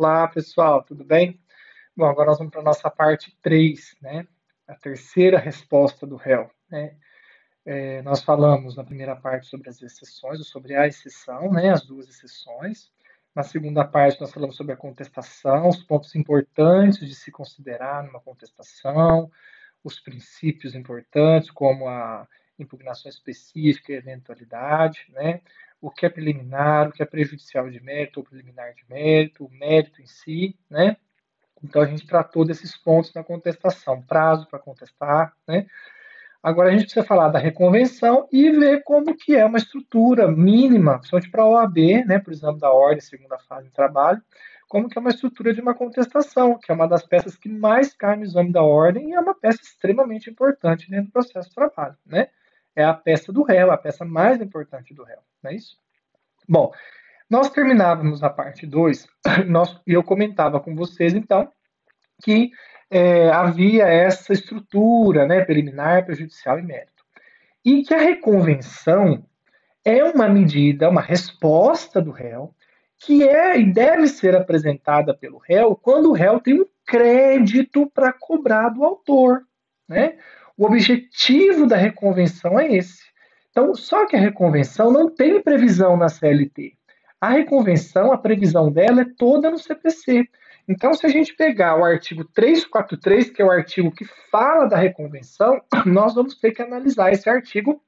Olá, pessoal, tudo bem? Bom, agora nós vamos para a nossa parte 3, né? A terceira resposta do réu, né? Nós falamos na primeira parte sobre as exceções, ou sobre a exceção, né? As duas exceções. Na segunda parte, nós falamos sobre a contestação, os pontos importantes de se considerar numa contestação, os princípios importantes, como a impugnação específica e eventualidade, né? O que é preliminar, o que é prejudicial de mérito ou preliminar de mérito, o mérito em si, né? Então a gente tratou desses pontos na contestação, prazo para contestar, né? Agora a gente precisa falar da reconvenção e ver como que é uma estrutura mínima, principalmente para a OAB, né, por exemplo, da ordem, segunda fase de trabalho, como que é uma estrutura de uma contestação, que é uma das peças que mais cai no exame da ordem e é uma peça extremamente importante dentro do processo de trabalho, né? É a peça do réu, a peça mais importante do réu, não é isso? Bom, nós terminávamos a parte 2 e eu comentava com vocês, então, que havia essa estrutura, né, preliminar, prejudicial e mérito. E que a reconvenção é uma medida, uma resposta do réu, que é e deve ser apresentada pelo réu quando o réu tem um crédito para cobrar do autor, né? O objetivo da reconvenção é esse. Então, só que a reconvenção não tem previsão na CLT. A reconvenção, a previsão dela é toda no CPC. Então, se a gente pegar o artigo 343, que é o artigo que fala da reconvenção, nós vamos ter que analisar esse artigo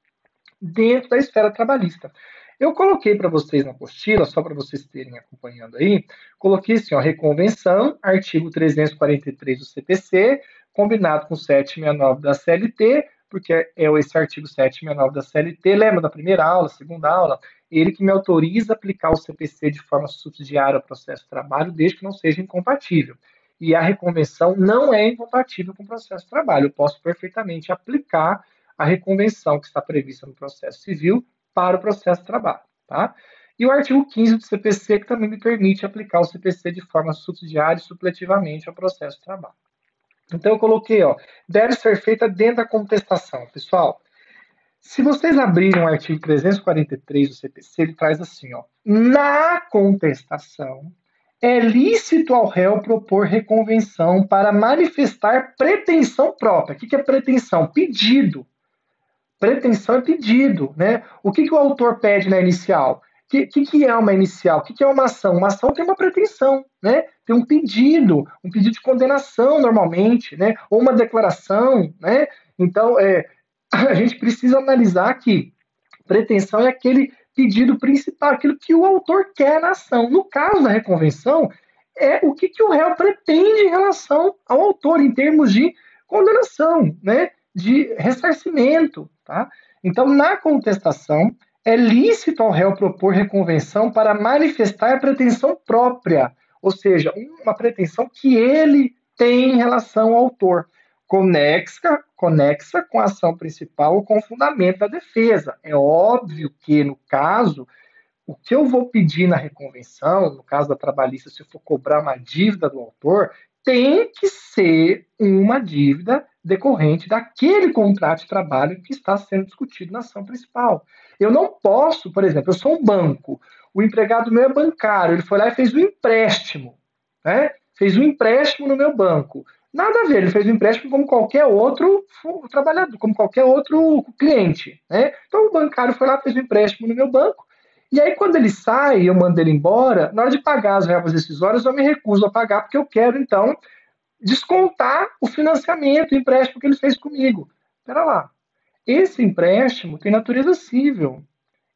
dentro da esfera trabalhista. Eu coloquei para vocês na apostila, só para vocês terem acompanhando aí, coloquei assim, ó, reconvenção, artigo 343 do CPC, combinado com 769 da CLT, porque é esse artigo 769 da CLT, lembra da primeira aula, segunda aula, ele que me autoriza a aplicar o CPC de forma subsidiária ao processo de trabalho, desde que não seja incompatível. E a reconvenção não é incompatível com o processo de trabalho. Eu posso perfeitamente aplicar a reconvenção que está prevista no processo civil para o processo de trabalho. Tá? E o artigo 15 do CPC, que também me permite aplicar o CPC de forma subsidiária e supletivamente ao processo de trabalho. Então eu coloquei, ó, deve ser feita dentro da contestação. Pessoal, se vocês abrirem o artigo 343 do CPC, ele traz assim, ó, na contestação é lícito ao réu propor reconvenção para manifestar pretensão própria. O que é pretensão? Pedido. Pretensão é pedido, né? O que o autor pede na inicial? Que é uma inicial? O que é uma ação? Uma ação tem uma pretensão, né? Tem um pedido de condenação normalmente, né? Ou uma declaração, né? Então, a gente precisa analisar que pretensão é aquele pedido principal, aquilo que o autor quer na ação. No caso da reconvenção, é o que o réu pretende em relação ao autor, em termos de condenação, né? De ressarcimento. Tá? Então, na contestação, é lícito ao réu propor reconvenção para manifestar pretensão própria, ou seja, uma pretensão que ele tem em relação ao autor, conexa com a ação principal ou com o fundamento da defesa. É óbvio que, no caso, o que eu vou pedir na reconvenção, no caso da trabalhista, se eu for cobrar uma dívida do autor, tem que ser uma dívida decorrente daquele contrato de trabalho que está sendo discutido na ação principal. Eu não posso, por exemplo, eu sou um banco, o empregado meu é bancário, ele foi lá e fez um empréstimo, né? Fez um empréstimo no meu banco. Nada a ver, ele fez um empréstimo como qualquer outro trabalhador, como qualquer outro cliente, né? Então o bancário foi lá, fez um empréstimo no meu banco, e aí, quando ele sai, eu mando ele embora, na hora de pagar as verbas decisórias, eu me recuso a pagar, porque eu quero, então, descontar o financiamento, o empréstimo que ele fez comigo. Espera lá. Esse empréstimo tem natureza civil.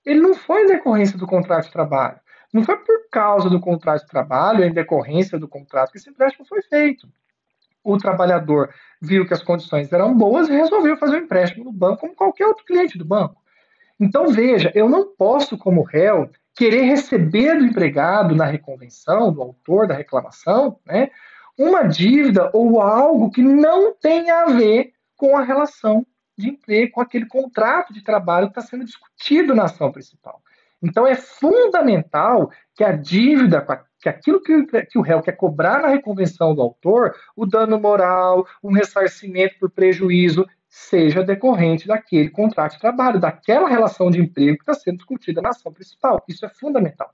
Ele não foi em decorrência do contrato de trabalho. Não foi por causa do contrato de trabalho, em decorrência do contrato, que esse empréstimo foi feito. O trabalhador viu que as condições eram boas e resolveu fazer o empréstimo no banco, como qualquer outro cliente do banco. Então, veja, eu não posso, como réu, querer receber do empregado na reconvenção, do autor da reclamação, né, uma dívida ou algo que não tenha a ver com a relação de emprego, com aquele contrato de trabalho que está sendo discutido na ação principal. Então, é fundamental que a dívida, que aquilo que o réu quer cobrar na reconvenção do autor, o dano moral, um ressarcimento por prejuízo, seja decorrente daquele contrato de trabalho, daquela relação de emprego que está sendo discutida na ação principal. Isso é fundamental.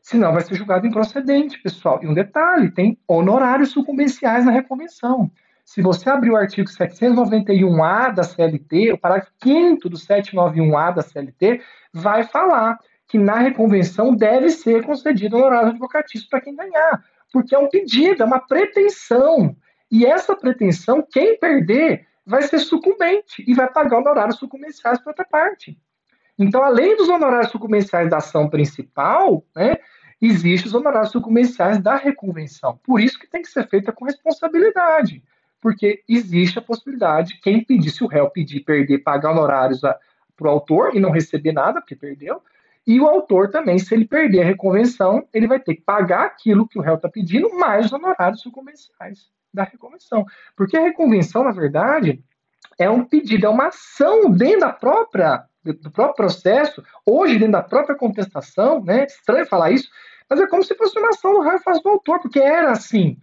Senão vai ser julgado improcedente, pessoal. E um detalhe, tem honorários sucumbenciais na reconvenção. Se você abrir o artigo 791A da CLT, o parágrafo 5º do 791A da CLT, vai falar que na reconvenção deve ser concedido honorário advocatício para quem ganhar, porque é um pedido, é uma pretensão. E essa pretensão, quem perder, vai ser sucumbente e vai pagar honorários sucumbenciais para outra parte. Então, além dos honorários sucumbenciais da ação principal, né, existem os honorários sucumbenciais da reconvenção. Por isso que tem que ser feita com responsabilidade, porque existe a possibilidade, quem pedir, se o réu pedir, perder, pagar honorários para o autor e não receber nada, porque perdeu, e o autor também, se ele perder a reconvenção, ele vai ter que pagar aquilo que o réu está pedindo, mais os honorários sucumbenciais da reconvenção. Porque a reconvenção, na verdade, é um pedido, é uma ação dentro do próprio processo, hoje dentro da própria contestação, né? Estranho falar isso, mas é como se fosse uma ação do réu em face do autor, porque era assim.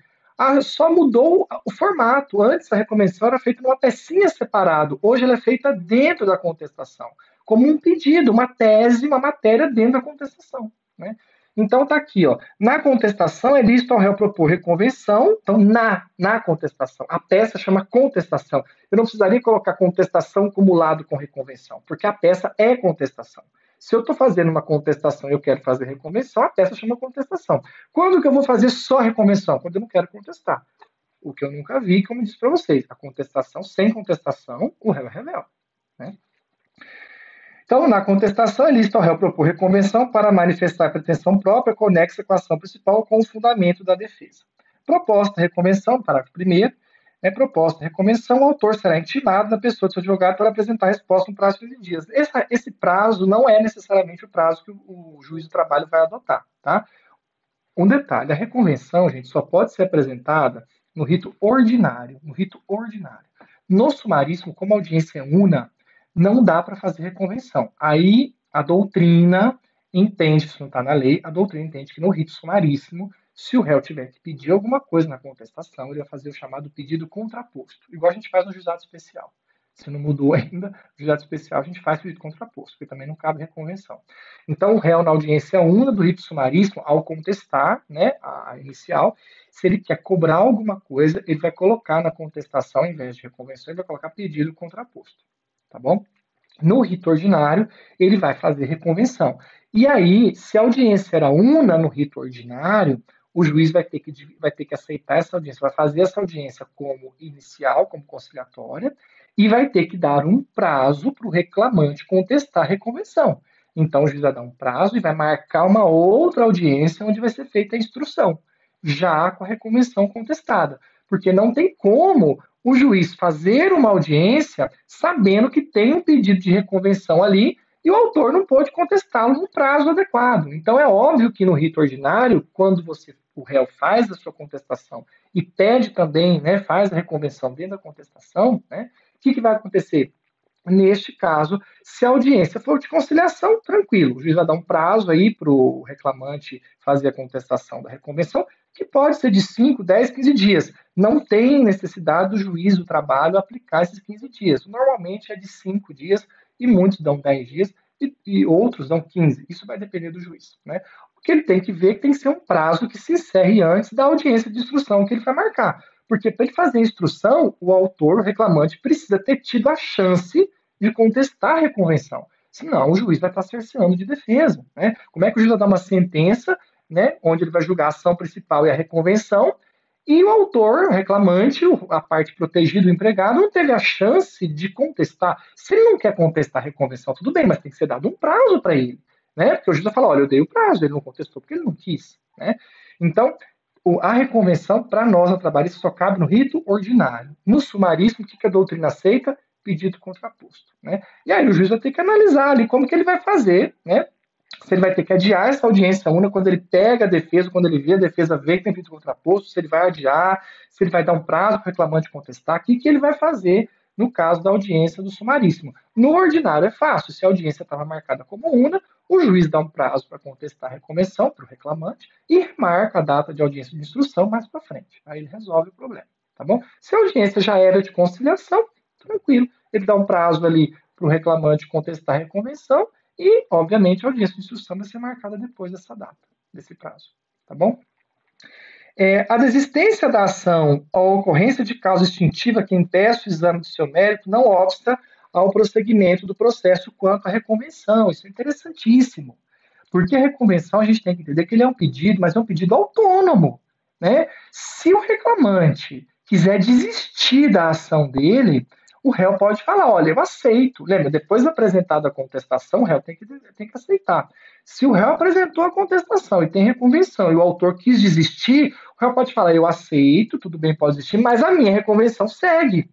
Só mudou o formato. Antes a reconvenção era feita numa pecinha separado. Hoje ela é feita dentro da contestação, como um pedido, uma tese, uma matéria dentro da contestação, né? Então está aqui, ó. Na contestação é lícito ao réu propor reconvenção. Então, na contestação. A peça chama contestação. Eu não precisaria colocar contestação acumulado com reconvenção, porque a peça é contestação. Se eu estou fazendo uma contestação e eu quero fazer reconvenção, a peça chama contestação. Quando que eu vou fazer só reconvenção? Quando eu não quero contestar. O que eu nunca vi, como eu disse para vocês, a contestação, sem contestação, o réu é réu, né? Então, na contestação, é lícito ao réu propor reconvenção para manifestar pretensão própria conexa com a ação principal com o fundamento da defesa. Proposta de reconvenção, parágrafo 1º, proposta de reconvenção, o autor será intimado da pessoa de seu advogado para apresentar a resposta no prazo de 15 dias. Esse prazo não é necessariamente o prazo que o juiz do trabalho vai adotar, tá? Um detalhe, a reconvenção, gente, só pode ser apresentada no rito ordinário, No sumaríssimo, como a audiência é una, não dá para fazer reconvenção. Aí a doutrina entende, isso não está na lei, a doutrina entende que no rito sumaríssimo, se o réu tiver que pedir alguma coisa na contestação, ele vai fazer o chamado pedido contraposto, igual a gente faz no juizado especial. Se não mudou ainda, no juizado especial a gente faz pedido contraposto, porque também não cabe reconvenção. Então, o réu na audiência una do rito sumaríssimo, ao contestar, né, a inicial, se ele quer cobrar alguma coisa, ele vai colocar na contestação, ao invés de reconvenção, ele vai colocar pedido contraposto, tá bom? No rito ordinário, ele vai fazer reconvenção. E aí, se a audiência era una no rito ordinário, o juiz vai ter que aceitar essa audiência, vai fazer essa audiência como inicial, como conciliatória, e vai ter que dar um prazo para o reclamante contestar a reconvenção. Então, o juiz vai dar um prazo e vai marcar uma outra audiência onde vai ser feita a instrução, já com a reconvenção contestada. Porque não tem como o juiz fazer uma audiência sabendo que tem um pedido de reconvenção ali e o autor não pode contestá-lo no prazo adequado. Então, é óbvio que no rito ordinário, quando o réu faz a sua contestação e pede também, né, faz a reconvenção dentro da contestação, né, o que vai acontecer? Neste caso, se a audiência for de conciliação, tranquilo, o juiz vai dar um prazo aí para o reclamante fazer a contestação da reconvenção, que pode ser de 5, 10, 15 dias. Não tem necessidade do juiz do trabalho aplicar esses 15 dias. Normalmente é de 5 dias e muitos dão 10 dias e outros dão 15. Isso vai depender do juiz, né? O que ele tem que ver é que tem que ser um prazo que se encerre antes da audiência de instrução que ele vai marcar. Porque para ele fazer a instrução, o autor, o reclamante, precisa ter tido a chance de contestar a reconvenção. Senão, o juiz vai estar cerceando de defesa, né? Como é que o juiz vai dar uma sentença, né, onde ele vai julgar a ação principal e a reconvenção, e o autor, o reclamante, a parte protegida, o empregado, não teve a chance de contestar. Se ele não quer contestar a reconvenção, tudo bem, mas tem que ser dado um prazo para ele, né? Porque o juiz vai falar, olha, eu dei o prazo, ele não contestou porque ele não quis, né? Então, a reconvenção, para nós, na trabalhista, só cabe no rito ordinário. No sumaríssimo, o que a doutrina aceita? Pedido contraposto, né? E aí o juiz vai ter que analisar ali como que ele vai fazer, né? Se ele vai ter que adiar essa audiência única quando ele pega a defesa, quando ele vê a defesa, vê que tem pedido contraposto, se ele vai adiar, se ele vai dar um prazo para o reclamante contestar, o que ele vai fazer no caso da audiência do sumaríssimo. No ordinário é fácil, se a audiência estava marcada como una, o juiz dá um prazo para contestar a reconvenção para o reclamante e marca a data de audiência de instrução mais para frente. Aí ele resolve o problema, tá bom? Se a audiência já era de conciliação, tranquilo, ele dá um prazo ali para o reclamante contestar a reconvenção e, obviamente, a audiência de instrução vai ser marcada depois dessa data. desse prazo, tá bom? A desistência da ação ou ocorrência de causa extintiva que impeça o exame do seu mérito não obsta ao prosseguimento do processo quanto à reconvenção. Isso é interessantíssimo. Porque a reconvenção a gente tem que entender que ele é um pedido, mas é um pedido autônomo, né? Se o reclamante quiser desistir da ação dele, o réu pode falar, olha, eu aceito. Lembra, depois de apresentada a contestação, o réu tem que aceitar. Se o réu apresentou a contestação e tem reconvenção e o autor quis desistir, o réu pode falar, eu aceito, tudo bem, pode desistir, mas a minha reconvenção segue.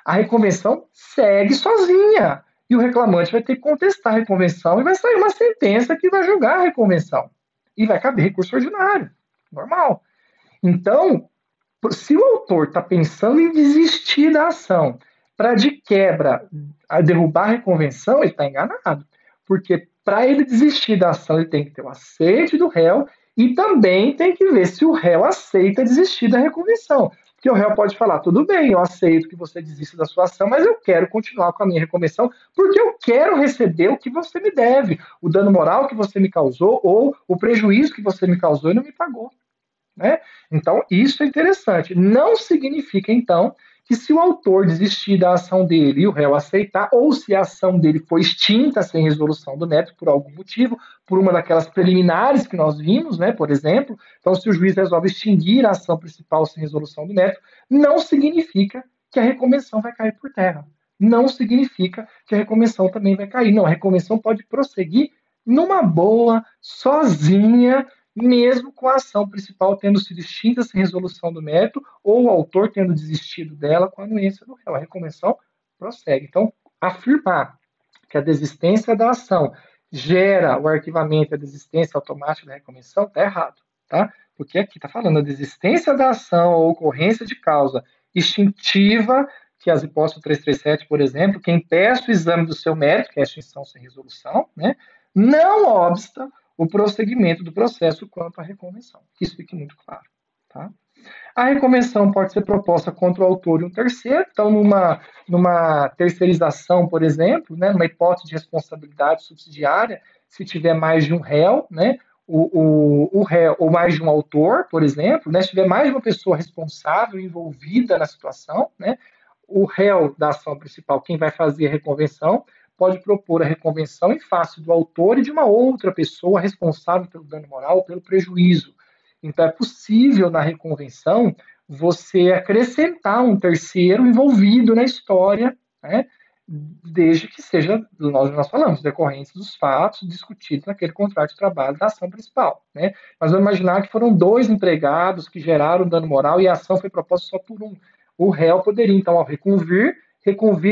A reconvenção segue sozinha. E o reclamante vai ter que contestar a reconvenção e vai sair uma sentença que vai julgar a reconvenção. E vai caber recurso ordinário. Normal. Então, se o autor está pensando em desistir da ação para de quebra derrubar a reconvenção, ele está enganado. Porque para ele desistir da ação, ele tem que ter o aceite do réu e também tem que ver se o réu aceita desistir da reconvenção. Porque o réu pode falar, tudo bem, eu aceito que você desista da sua ação, mas eu quero continuar com a minha reconvenção porque eu quero receber o que você me deve, o dano moral que você me causou ou o prejuízo que você me causou e não me pagou. Né? Então, isso é interessante. Não significa, então, que se o autor desistir da ação dele e o réu aceitar, ou se a ação dele foi extinta sem resolução do mérito por algum motivo, por uma daquelas preliminares que nós vimos, né, por exemplo, então se o juiz resolve extinguir a ação principal sem resolução do mérito, não significa que a reconvenção vai cair por terra. Não significa que a reconvenção também vai cair. Não, a reconvenção pode prosseguir numa boa, sozinha, mesmo com a ação principal tendo sido extinta sem resolução do mérito ou o autor tendo desistido dela com a anuência do réu. A reconvenção prossegue. Então, afirmar que a desistência da ação gera o arquivamento e a desistência automática da reconvenção está errado, tá? Porque aqui está falando a desistência da ação ou ocorrência de causa extintiva, que as hipóteses 337, por exemplo, que impeça o exame do seu mérito, que é a extinção sem resolução, né? Não obsta o prosseguimento do processo quanto à reconvenção. Que isso fique muito claro. Tá? A reconvenção pode ser proposta contra o autor e um terceiro. Então, numa terceirização, por exemplo, né, numa hipótese de responsabilidade subsidiária, se tiver mais de um réu, né, o réu, ou mais de um autor, por exemplo, né, se tiver mais de uma pessoa responsável envolvida na situação, né, o réu da ação principal, quem vai fazer a reconvenção, pode propor a reconvenção em face do autor e de uma outra pessoa responsável pelo dano moral ou pelo prejuízo. Então, é possível na reconvenção você acrescentar um terceiro envolvido na história, né, desde que seja, nós falamos, decorrentes dos fatos discutidos naquele contrato de trabalho da ação principal. Né? Mas vamos imaginar que foram dois empregados que geraram dano moral e a ação foi proposta só por um. O réu poderia, então, ao reconvir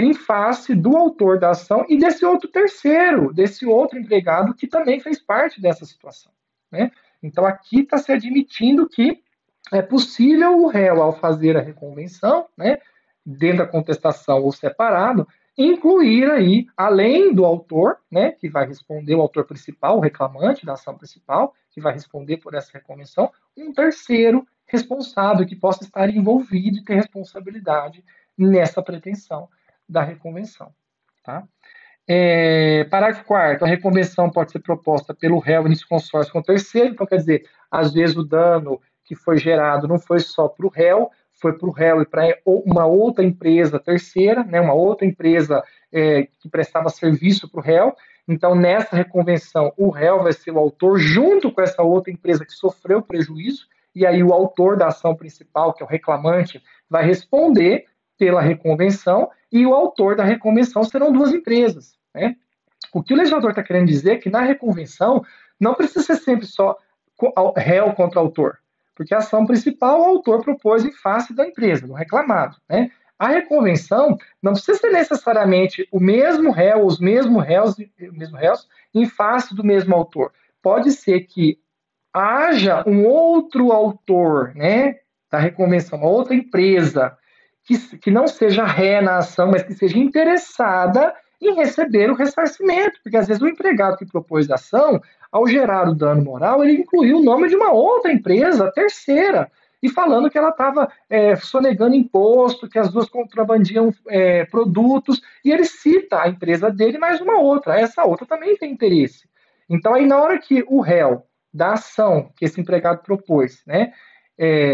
em face do autor da ação e desse outro terceiro, desse outro empregado que também fez parte dessa situação. Né? Então, aqui está se admitindo que é possível o réu, ao fazer a reconvenção, né, dentro da contestação ou separado, incluir aí, além do autor, né, que vai responder, o autor principal, o reclamante da ação principal, que vai responder por essa reconvenção, um terceiro responsável que possa estar envolvido e ter responsabilidade nessa pretensão da reconvenção. Tá? Parágrafo 4º, a reconvenção pode ser proposta pelo réu em consórcio com o terceiro, então quer dizer, às vezes o dano que foi gerado não foi só para o réu, foi para o réu e para uma outra empresa terceira, né, uma outra empresa que prestava serviço para o réu. Então, nessa reconvenção, o réu vai ser o autor junto com essa outra empresa que sofreu prejuízo, e aí o autor da ação principal, que é o reclamante, vai responder pela reconvenção, e o autor da reconvenção serão duas empresas. Né? O que o legislador está querendo dizer é que na reconvenção não precisa ser sempre só réu contra autor, porque a ação principal o autor propôs em face da empresa, do reclamado. Né? A reconvenção não precisa ser necessariamente o mesmo réu, os mesmos réus em face do mesmo autor. Pode ser que haja um outro autor, né, da reconvenção, uma outra empresa, que não seja ré na ação, mas que seja interessada em receber o ressarcimento, porque às vezes o empregado que propôs a ação, ao gerar o dano moral, ele incluiu o nome de uma outra empresa, terceira, e falando que ela estava sonegando imposto, que as duas contrabandiam produtos, e ele cita a empresa dele mais uma outra, essa outra também tem interesse. Então aí na hora que o réu da ação que esse empregado propôs, né,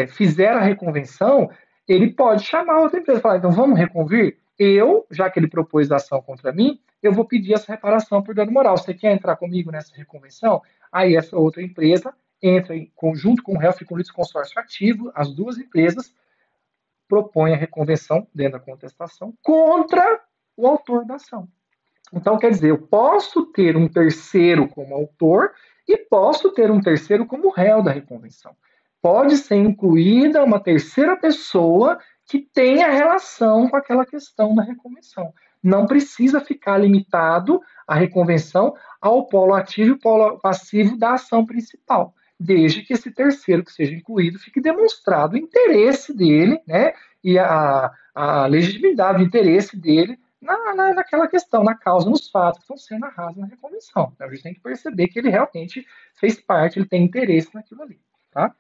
fizer a reconvenção, ele pode chamar outra empresa e falar, então vamos reconvir? Eu, já que ele propôs a ação contra mim, eu vou pedir essa reparação por dano moral. Você quer entrar comigo nessa reconvenção? Aí essa outra empresa entra em conjunto com o réu, fica um litisconsórcio ativo, as duas empresas propõem a reconvenção dentro da contestação contra o autor da ação. Então, quer dizer, eu posso ter um terceiro como autor e posso ter um terceiro como réu da reconvenção. Pode ser incluída uma terceira pessoa que tenha relação com aquela questão da reconvenção. Não precisa ficar limitado a reconvenção ao polo ativo e polo passivo da ação principal, desde que esse terceiro que seja incluído fique demonstrado o interesse dele, né, e a legitimidade do interesse dele naquela questão, na causa, nos fatos que estão sendo narrados na reconvenção. Então, a gente tem que perceber que ele realmente fez parte, ele tem interesse naquilo ali. Tá?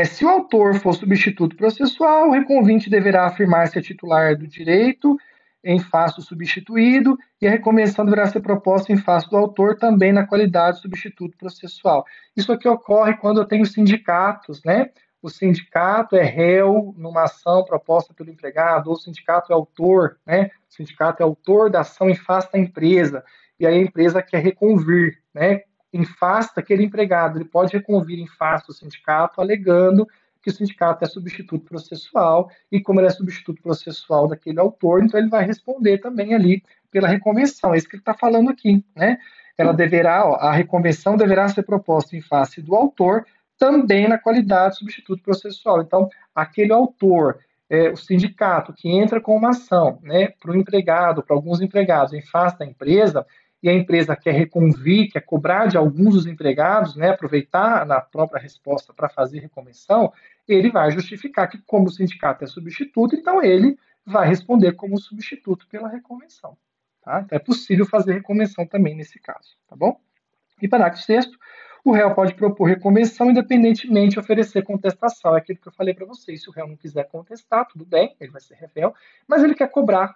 Se o autor for substituto processual, o reconvinte deverá afirmar-se titular do direito em face do substituído e a reconvenção deverá ser proposta em face do autor também na qualidade de substituto processual. Isso aqui ocorre quando eu tenho sindicatos, né? O sindicato é réu numa ação proposta pelo empregado, ou o sindicato é autor, né? O sindicato é autor da ação em face da empresa, e aí a empresa quer reconvir, né? Em face daquele empregado, ele pode reconvir em face do sindicato, alegando que o sindicato é substituto processual, e como ele é substituto processual daquele autor, então ele vai responder também ali pela reconvenção. É isso que ele está falando aqui, né? A reconvenção deverá ser proposta em face do autor, também na qualidade de substituto processual. Então, aquele autor, o sindicato que entra com uma ação, né, para o empregado, para alguns empregados, em face da empresa, e a empresa quer reconvir, quer cobrar de alguns dos empregados, né, aproveitar na própria resposta para fazer reconvenção, ele vai justificar que, como o sindicato é substituto, então ele vai responder como substituto pela reconvenção. Tá? Então é possível fazer reconvenção também nesse caso, tá bom? E parágrafo 6º, o réu pode propor reconvenção independentemente de oferecer contestação. É aquilo que eu falei para vocês. Se o réu não quiser contestar, tudo bem, ele vai ser réu, mas ele quer cobrar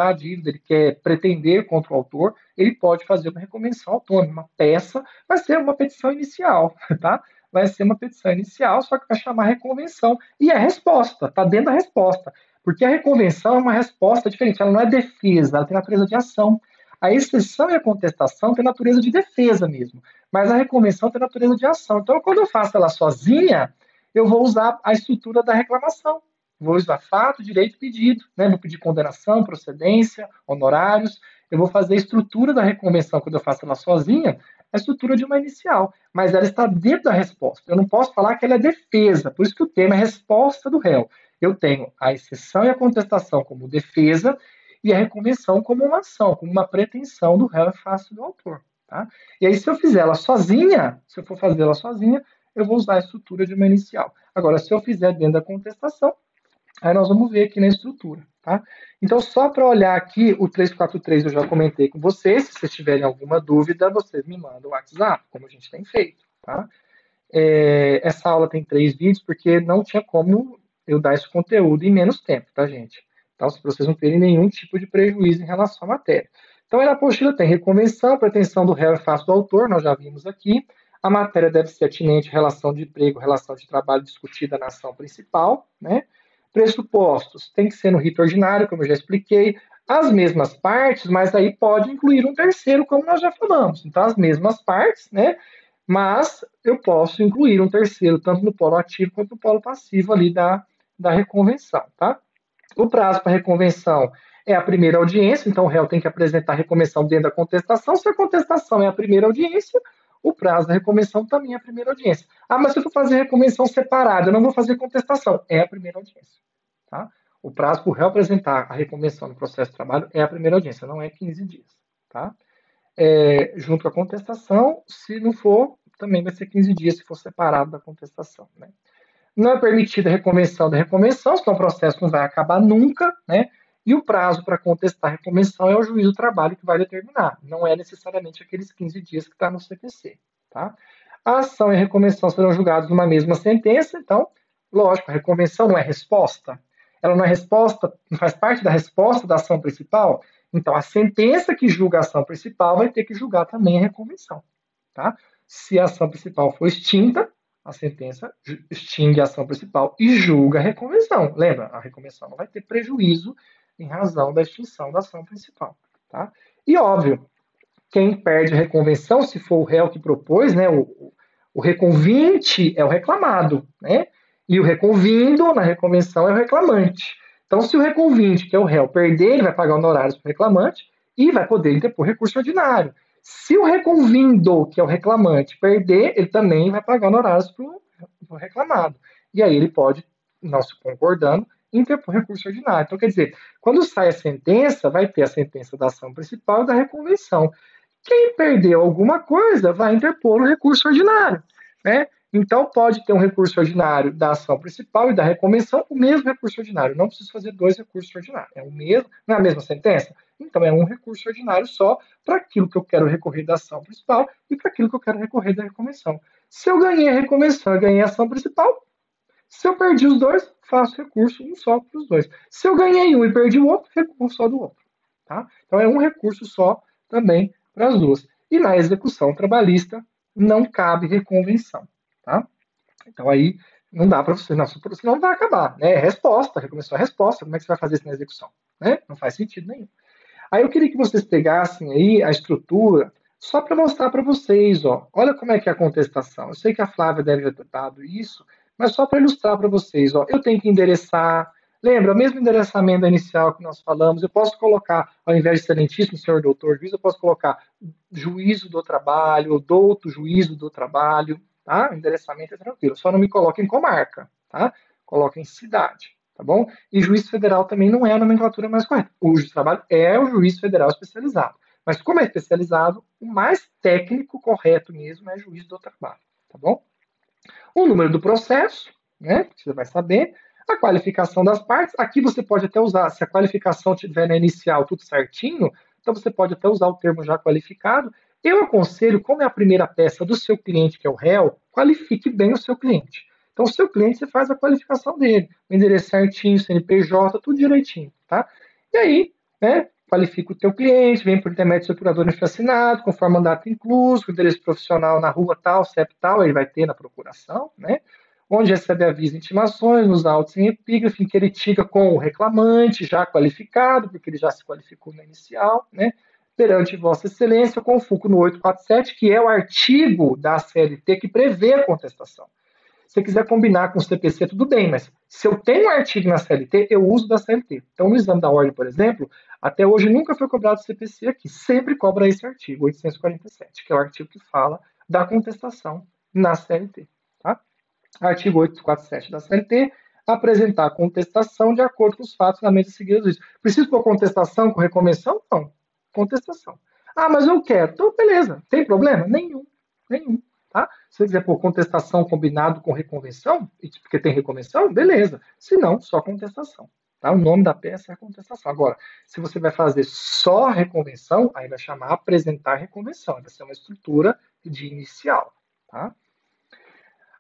a dívida, ele quer pretender contra o autor, ele pode fazer uma reconvenção autônoma, uma peça, vai ser uma petição inicial, tá? Vai ser uma petição inicial, só que vai chamar reconvenção. E é resposta, tá dentro da resposta. Porque a reconvenção é uma resposta diferente, ela não é defesa, ela tem natureza de ação. A exceção e a contestação têm natureza de defesa mesmo, mas a reconvenção tem natureza de ação. Então, quando eu faço ela sozinha, eu vou usar a estrutura da reclamação. Vou usar fato, direito, pedido. Né? Vou pedir condenação, procedência, honorários. Eu vou fazer a estrutura da reconvenção quando eu faço ela sozinha, a estrutura de uma inicial. Mas ela está dentro da resposta. Eu não posso falar que ela é defesa. Por isso que o tema é resposta do réu. Eu tenho a exceção e a contestação como defesa e a reconvenção como uma ação, como uma pretensão do réu em face do autor. Tá? E aí, se eu fizer ela sozinha, se eu for fazer ela sozinha, eu vou usar a estrutura de uma inicial. Agora, se eu fizer dentro da contestação, aí nós vamos ver aqui na estrutura. Tá? Então, só para olhar aqui, o 343 eu já comentei com vocês. Se vocês tiverem alguma dúvida, vocês me mandam o WhatsApp, como a gente tem feito. Tá? Essa aula tem 3 vídeos, porque não tinha como eu dar esse conteúdo em menos tempo, tá, gente? Então, se vocês não terem nenhum tipo de prejuízo em relação à matéria. Então, a apostila tem reconvenção, pretensão do réu em face do autor, nós já vimos aqui. A matéria deve ser atinente à relação de emprego, relação de trabalho discutida na ação principal, né? Pressupostos, tem que ser no rito ordinário, como eu já expliquei. As mesmas partes, mas aí pode incluir um terceiro, como nós já falamos. Então, as mesmas partes, né? Mas eu posso incluir um terceiro, tanto no polo ativo quanto no polo passivo ali da reconvenção, tá? O prazo para reconvenção é a primeira audiência, então o réu tem que apresentar a reconvenção dentro da contestação. Se a contestação é a primeira audiência, o prazo da reconvenção também é a primeira audiência. Ah, mas se eu for fazer reconvenção separada, eu não vou fazer contestação. É a primeira audiência. Tá? O prazo para o réu apresentar a reconvenção no processo de trabalho é a primeira audiência, não é 15 dias. Tá? Junto com a contestação, se não for, também vai ser 15 dias se for separado da contestação. Né? Não é permitida a reconvenção da reconvenção, senão o processo não vai acabar nunca, né? E o prazo para contestar a reconvenção é o juiz do trabalho que vai determinar, não é necessariamente aqueles 15 dias que está no CPC. Tá? A ação e a reconvenção serão julgados numa mesma sentença, então, lógico, a reconvenção não é resposta, ela não é resposta, não faz parte da resposta da ação principal, então a sentença que julga a ação principal vai ter que julgar também a reconvenção. Tá? Se a ação principal for extinta, a sentença extingue a ação principal e julga a reconvenção. Lembra, a reconvenção não vai ter prejuízo em razão da extinção da ação principal. Tá? E óbvio, quem perde a reconvenção, se for o réu que propôs, né, o reconvinte é o reclamado, né? E o reconvindo na reconvenção é o reclamante. Então, se o reconvinte, que é o réu, perder, ele vai pagar honorários para o reclamante e vai poder interpor recurso ordinário. Se o reconvindo, que é o reclamante, perder, ele também vai pagar honorários para o reclamado. E aí ele pode, não se concordando, interpor recurso ordinário. Então, quer dizer, quando sai a sentença, vai ter a sentença da ação principal e da reconvenção. Quem perdeu alguma coisa vai interpor o recurso ordinário, né? Então, pode ter um recurso ordinário da ação principal e da reconvenção, o mesmo recurso ordinário. Não preciso fazer dois recursos ordinários. É o mesmo, não é a mesma sentença? Então, é um recurso ordinário só para aquilo que eu quero recorrer da ação principal e para aquilo que eu quero recorrer da reconvenção. Se eu ganhei a reconvenção e ganhei a ação principal, se eu perdi os dois, faço recurso um só para os dois. Se eu ganhei um e perdi o outro, recurso só do outro. Tá? Então, é um recurso só também para as duas. E na execução trabalhista não cabe reconvenção. Tá? Então aí não dá para você, não, senão vai acabar. Né? Resposta, recomeçou a resposta, como é que você vai fazer isso na execução? Né? Não faz sentido nenhum. Aí eu queria que vocês pegassem aí a estrutura só para mostrar para vocês, ó, olha como é que é a contestação. Eu sei que a Flávia deve ter dado isso, mas só para ilustrar para vocês, ó, eu tenho que endereçar. Lembra, o mesmo endereçamento inicial que nós falamos, eu posso colocar, ao invés de excelentíssimo senhor doutor juiz, eu posso colocar juízo do trabalho, ou douto juízo do trabalho, tá? O endereçamento é tranquilo, só não me coloquem comarca, tá? Coloquem cidade, tá bom? E juiz federal também não é a nomenclatura mais correta. O juiz de trabalho é o juiz federal especializado. Mas como é especializado, o mais técnico correto mesmo é juiz do trabalho, tá bom? O número do processo, né, que você vai saber, a qualificação das partes. Aqui você pode até usar, se a qualificação tiver na inicial tudo certinho, então você pode até usar o termo já qualificado. Eu aconselho, como é a primeira peça do seu cliente, que é o réu, qualifique bem o seu cliente. Então, o seu cliente, você faz a qualificação dele, o endereço certinho, CNPJ, tudo direitinho, tá? E aí, né, qualifica o teu cliente, vem por intermédio do seu procurador assinado, conforme o mandato incluso, o endereço profissional na rua tal, CEP tal, ele vai ter na procuração, né? Onde recebe aviso e intimações, nos autos em epígrafe, em que ele tiga com o reclamante já qualificado, porque ele já se qualificou na inicial, né? Perante Vossa Excelência, eu confuco no 847, que é o artigo da CLT que prevê a contestação. Se você quiser combinar com o CPC, tudo bem, mas se eu tenho um artigo na CLT, eu uso da CLT. Então, no exame da ordem, por exemplo, até hoje nunca foi cobrado CPC aqui, sempre cobra esse artigo, 847, que é o artigo que fala da contestação na CLT. Tá? Artigo 847 da CLT, apresentar contestação de acordo com os fatos na mente seguida do juiz. Preciso pôr contestação com reconvenção? Não. Contestação. Ah, mas eu quero. Então, beleza. Tem problema? Nenhum. Nenhum. Tá? Se você quiser pôr contestação combinado com reconvenção, porque tem reconvenção, beleza. Se não, só contestação. Tá? O nome da peça é contestação. Agora, se você vai fazer só reconvenção, aí vai chamar apresentar reconvenção. Vai ser uma estrutura de inicial. Tá?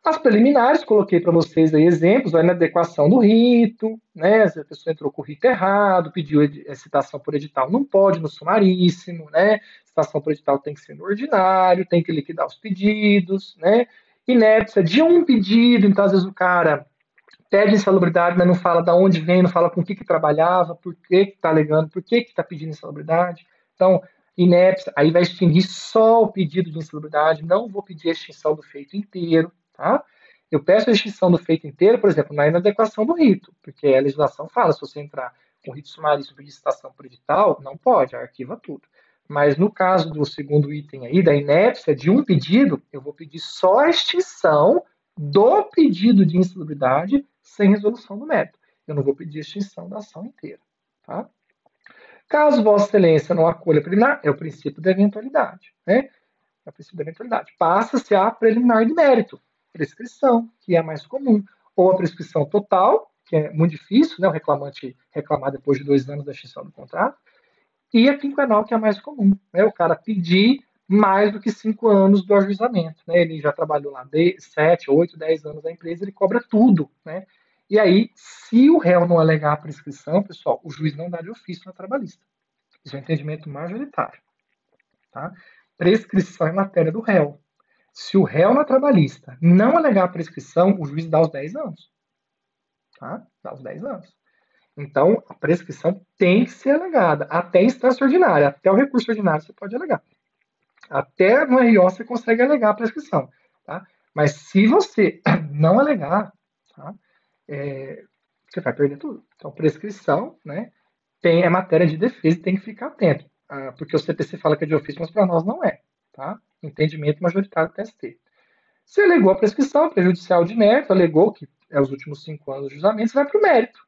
As preliminares, coloquei para vocês aí exemplos, a inadequação do rito, né? Se a pessoa entrou com o rito errado, pediu citação por edital, não pode no sumaríssimo, né? Citação por edital tem que ser no ordinário, tem que liquidar os pedidos, né? Inépcia de um pedido, então às vezes o cara pede insalubridade, mas não fala de onde vem, não fala com o que trabalhava, por que está alegando, por que está pedindo insalubridade. Então, inépcia, aí vai extinguir só o pedido de insalubridade, não vou pedir a extinção do feito inteiro, tá? Eu peço a extinção do feito inteiro, por exemplo, na inadequação do rito, porque a legislação fala, se você entrar com rito sumaríssimo pedir citação por edital, não pode, arquiva tudo. Mas no caso do segundo item aí, da inépcia de um pedido, eu vou pedir só a extinção do pedido de insalubridade sem resolução do mérito. Eu não vou pedir a extinção da ação inteira. Tá? Caso Vossa Excelência não acolha a preliminar, é o princípio da eventualidade. Né? É o princípio da eventualidade. Passa-se a preliminar de mérito, prescrição, que é a mais comum, ou a prescrição total, que é muito difícil, né, o reclamante reclamar depois de 2 anos da extinção do contrato, e a quinquenal, que é a mais comum. Né, o cara pedir mais do que 5 anos do ajuizamento. Né, ele já trabalhou lá 7, 8, 10 anos na empresa, ele cobra tudo. Né, e aí, se o réu não alegar a prescrição, pessoal, o juiz não dá de ofício na trabalhista. Isso é um entendimento majoritário. Tá? Prescrição é matéria do réu. Se o réu na trabalhista não alegar a prescrição, o juiz dá os 10 anos. Tá? Dá os 10 anos. Então, a prescrição tem que ser alegada, até em instância ordinária, até o recurso ordinário você pode alegar. Até no RO você consegue alegar a prescrição. Tá? Mas se você não alegar, tá? Você vai perder tudo. Então, prescrição, né, é matéria de defesa e tem que ficar atento. Porque o CPC fala que é de ofício, mas para nós não é. Tá? Entendimento majoritário do TST. Se alegou a prescrição, prejudicial de mérito, alegou que é os últimos 5 anos de julgamento, você vai para o mérito.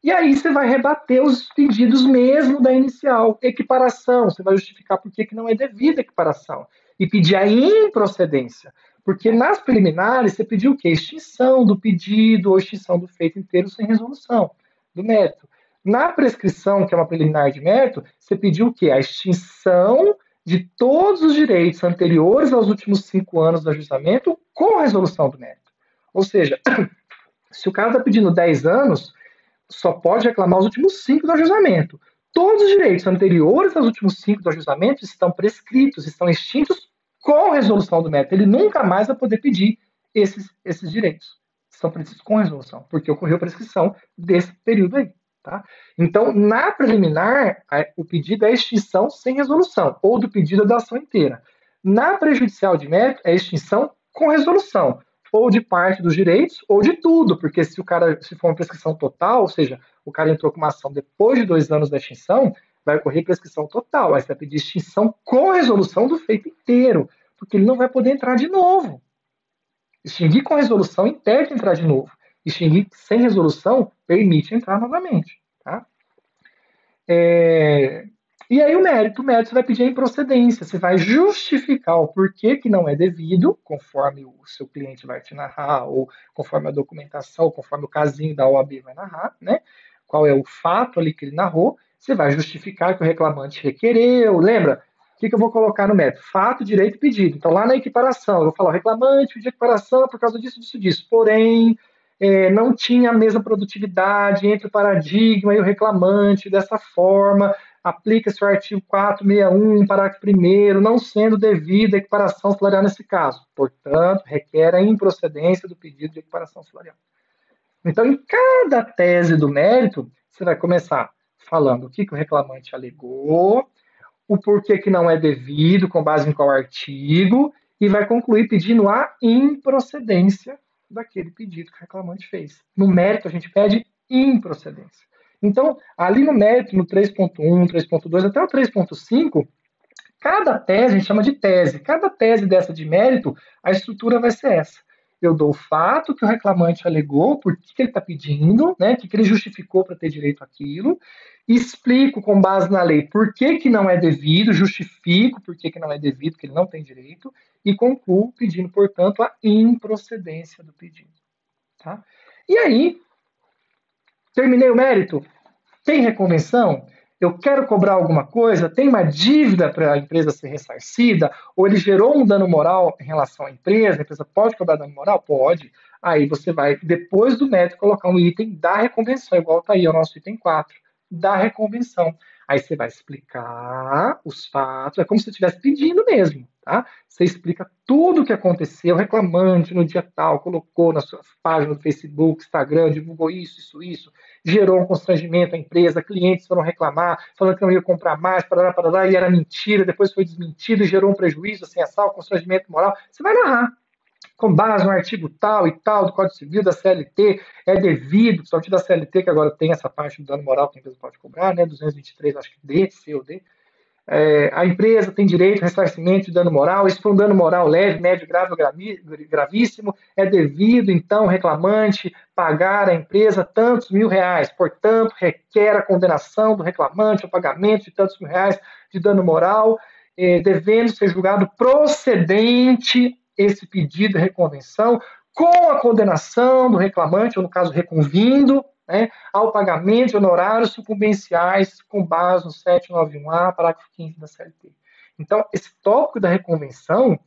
E aí você vai rebater os pedidos mesmo da inicial. Equiparação, você vai justificar por que não é devida a equiparação. E pedir a improcedência. Porque nas preliminares você pediu o quê? Extinção do pedido ou extinção do feito inteiro sem resolução do mérito. Na prescrição, que é uma preliminar de mérito, você pediu o quê? A extinção de todos os direitos anteriores aos últimos 5 anos do ajustamento com resolução do mérito. Ou seja, se o cara está pedindo 10 anos, só pode reclamar os últimos 5 do ajustamento. Todos os direitos anteriores aos últimos 5 do ajustamento estão prescritos, estão extintos com resolução do mérito. Ele nunca mais vai poder pedir esses direitos. Estão prescritos com resolução, porque ocorreu prescrição desse período aí. Tá? Então, na preliminar, o pedido é extinção sem resolução, ou do pedido da ação inteira. Na prejudicial de mérito, é extinção com resolução, ou de parte dos direitos, ou de tudo, porque se for uma prescrição total, ou seja, o cara entrou com uma ação depois de 2 anos da extinção, vai ocorrer prescrição total, aí você vai pedir extinção com resolução do feito inteiro, porque ele não vai poder entrar de novo. Extinguir com resolução impede entrar de novo. Extinguir sem resolução permite entrar novamente. Tá? E aí o mérito você vai pedir a improcedência, você vai justificar o porquê que não é devido, conforme o seu cliente vai te narrar, ou conforme a documentação, ou conforme o casinho da OAB vai narrar, né? Qual é o fato ali que ele narrou, você vai justificar que o reclamante requereu, lembra? O que eu vou colocar no mérito? Fato, direito e pedido. Então, lá na equiparação, eu vou falar, o reclamante pediu equiparação por causa disso, disso, disso. Porém, não tinha a mesma produtividade entre o paradigma e o reclamante. Dessa forma, aplica-se o artigo 461, parágrafo 1º, não sendo devida a equiparação salarial nesse caso. Portanto, requer a improcedência do pedido de equiparação salarial. Então, em cada tese do mérito, você vai começar falando o que o reclamante alegou, o porquê que não é devido, com base em qual artigo, e vai concluir pedindo a improcedência daquele pedido que o reclamante fez. No mérito, a gente pede improcedência. Então, ali no mérito, no 3.1, 3.2, até o 3.5, cada tese a gente chama de tese. Cada tese dessa de mérito, a estrutura vai ser essa. Eu dou o fato que o reclamante alegou, por que ele está pedindo, né, o que ele justificou para ter direito àquilo, explico com base na lei por que não é devido, justifico por que não é devido, que ele não tem direito, e concluo pedindo, portanto, a improcedência do pedido. Tá? E aí, terminei o mérito? Tem reconvenção? Eu quero cobrar alguma coisa? Tem uma dívida para a empresa ser ressarcida? Ou ele gerou um dano moral em relação à empresa? A empresa pode cobrar dano moral? Pode. Aí você vai, depois do mérito, colocar um item da reconvenção, igual está aí o nosso item 4, da reconvenção. Aí você vai explicar os fatos, é como se você estivesse pedindo mesmo, tá? Você explica tudo o que aconteceu, o reclamante no dia tal, colocou na sua página do Facebook, Instagram, divulgou isso, gerou um constrangimento à empresa, clientes foram reclamar, falando que não ia comprar mais, parará, e era mentira, depois foi desmentido e gerou um prejuízo, assim, assal, constrangimento moral. Você vai narrar. Com base no artigo tal e tal do Código Civil, da CLT, é devido, principalmente da CLT, que agora tem essa parte do dano moral que a empresa pode cobrar, né, 223, acho que D, C ou D, a empresa tem direito ao ressarcimento de dano moral, isso foi um dano moral leve, médio, grave ou gravíssimo, é devido, então, o reclamante pagar à empresa tantos R$1.000, portanto, requer a condenação do reclamante ao pagamento de tantos R$1.000 de dano moral, devendo ser julgado procedente esse pedido de reconvenção com a condenação do reclamante, ou no caso, reconvindo, né, ao pagamento de honorários sucumbenciais com base no 791A, parágrafo 5º da CLT. Então, esse tópico da reconvenção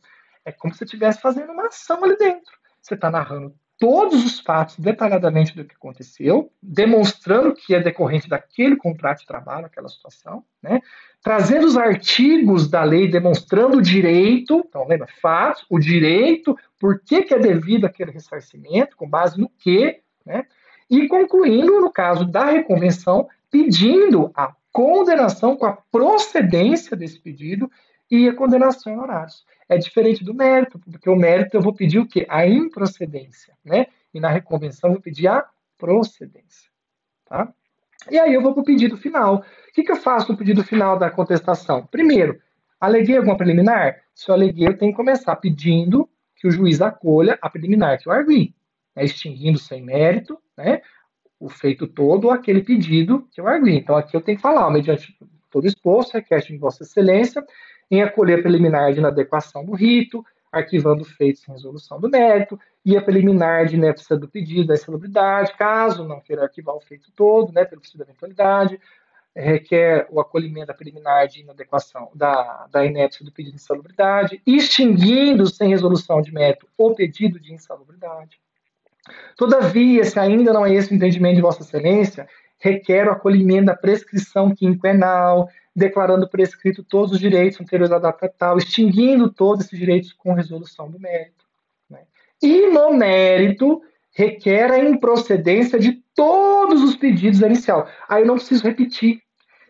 é como se você estivesse fazendo uma ação ali dentro. Você está narrando todos os fatos detalhadamente do que aconteceu, demonstrando que é decorrente daquele contrato de trabalho, aquela situação, né? Trazendo os artigos da lei demonstrando o direito, então lembra, fatos, o direito, por que é devido aquele ressarcimento, com base no que, né? E concluindo, no caso da reconvenção, pedindo a condenação com a procedência desse pedido e a condenação em honorários. É diferente do mérito, porque o mérito eu vou pedir o quê? A improcedência, né? E na reconvenção eu vou pedir a procedência, tá? E aí eu vou para o pedido final. O que eu faço no pedido final da contestação? Primeiro, aleguei alguma preliminar? Se eu aleguei, eu tenho que começar pedindo que o juiz acolha a preliminar que eu argui, né? Extinguindo sem mérito, né? O feito todo, aquele pedido que eu argui. Então aqui eu tenho que falar, mediante todo exposto, requer de Vossa Excelência em acolher a preliminar de inadequação do rito, arquivando feitos sem resolução do mérito, e a preliminar de inépcia do pedido da insalubridade, caso não queira arquivar o feito todo, né, pelo princípio da eventualidade, requer o acolhimento da preliminar de inadequação da inépcia do pedido de insalubridade, extinguindo sem resolução de mérito o pedido de insalubridade. Todavia, se ainda não é esse o entendimento de Vossa Excelência, requer o acolhimento da prescrição quinquenal, declarando prescrito todos os direitos anteriores à data tal, extinguindo todos esses direitos com resolução do mérito. Né? E no mérito, requer a improcedência de todos os pedidos da inicial. Aí eu não preciso repetir,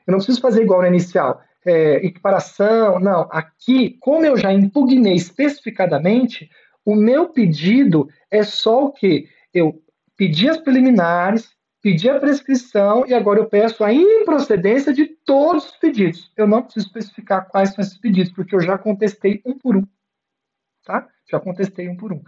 eu não preciso fazer igual na inicial. Equiparação, não. Aqui, como eu já impugnei especificadamente, o meu pedido é só o quê? Eu pedi as preliminares, pedi a prescrição e agora eu peço a improcedência de todos os pedidos. Eu não preciso especificar quais são esses pedidos, porque eu já contestei um por um. Tá? Já contestei um por um.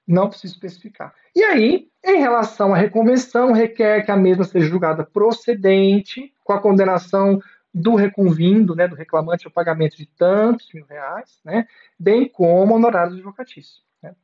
Não preciso especificar. E aí, em relação à reconvenção, requer que a mesma seja julgada procedente, com a condenação do reconvindo, né, do reclamante ao pagamento de tantos R$ 1.000, né, bem como honorários advocatícios. Né.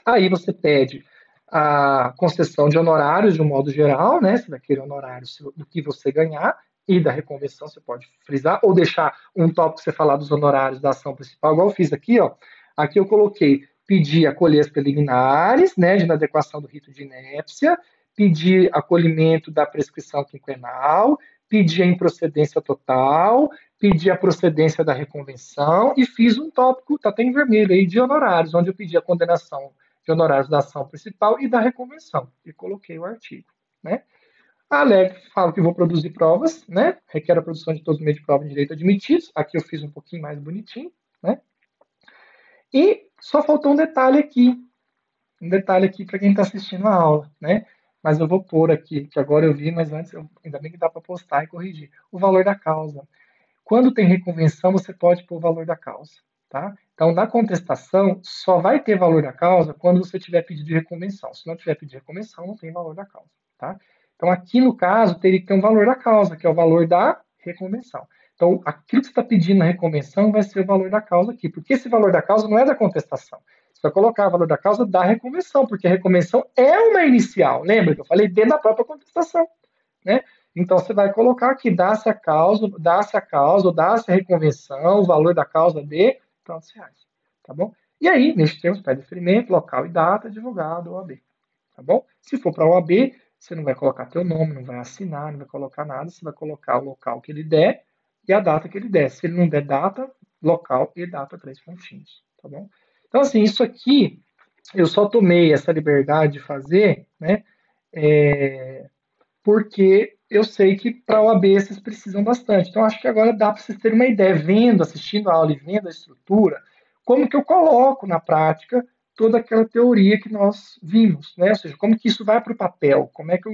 Aí você pede a concessão de honorários de um modo geral, né, se daquele honorário do que você ganhar, e da reconvenção você pode frisar, ou deixar um tópico que você falar dos honorários da ação principal, igual eu fiz aqui, ó. Aqui eu coloquei pedir acolher as preliminares, né, de inadequação do rito de inépcia, pedir acolhimento da prescrição quinquenal, pedir a improcedência total, pedir a procedência da reconvenção e fiz um tópico, tá até em vermelho aí, de honorários, onde eu pedi a condenação de honorários da ação principal e da reconvenção, e coloquei o artigo, né. A ALEG fala que vou produzir provas, né, requer a produção de todos os meios de prova em direito admitidos, aqui eu fiz um pouquinho mais bonitinho, né, e só faltou um detalhe aqui para quem está assistindo a aula, né? Mas eu vou pôr aqui, que agora eu vi, mas antes ainda bem que dá para postar e corrigir. O valor da causa. Quando tem reconvenção, você pode pôr o valor da causa, tá? Então, na contestação, só vai ter valor da causa quando você tiver pedido de reconvenção. Se não tiver pedido de reconvenção, não tem valor da causa, tá? Então, aqui no caso, teria que ter um valor da causa, que é o valor da reconvenção. Então, aquilo que você está pedindo na reconvenção vai ser o valor da causa aqui, porque esse valor da causa não é da contestação. Você vai colocar o valor da causa da reconvenção, porque a reconvenção é uma inicial. Lembra que eu falei dentro da própria contestação, né? Então você vai colocar aqui, dá-se a causa, ou dá-se a reconvenção, o valor da causa de tantos reais, tá bom? E aí, neste termo, pede deferimento, local e data, advogado, OAB, tá bom? Se for para a OAB, você não vai colocar teu nome, não vai assinar, não vai colocar nada, você vai colocar o local que ele der e a data que ele der. Se ele não der data, local e data, 3 pontinhos, tá bom? Então, assim, isso aqui, eu só tomei essa liberdade de fazer, né, porque eu sei que para o OAB vocês precisam bastante. Então, acho que agora dá para vocês terem uma ideia, vendo, assistindo a aula e vendo a estrutura, como que eu coloco na prática toda aquela teoria que nós vimos, né? Ou seja, como que isso vai para o papel, como é que eu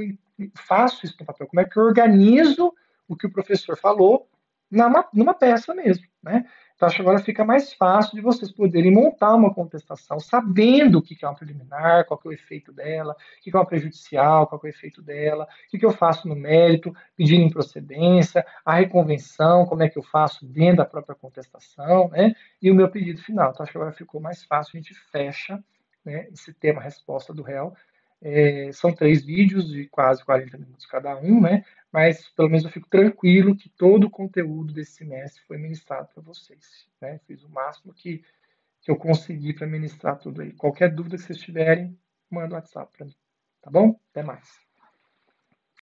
faço isso no papel, como é que eu organizo o que o professor falou numa peça mesmo, né? Então, acho que agora fica mais fácil de vocês poderem montar uma contestação, sabendo o que é uma preliminar, qual que é o efeito dela, o que é uma prejudicial, qual que é o efeito dela, o que eu faço no mérito, pedindo improcedência, a reconvenção, como é que eu faço dentro da própria contestação, né? E o meu pedido final. Então, acho que agora ficou mais fácil, a gente fecha, né, esse tema resposta do réu. São 3 vídeos de quase 40 minutos cada um, né? Mas pelo menos eu fico tranquilo que todo o conteúdo desse semestre foi ministrado para vocês, né? Fiz o máximo que eu consegui para ministrar tudo aí. Qualquer dúvida que vocês tiverem, manda um WhatsApp para mim. Tá bom? Até mais.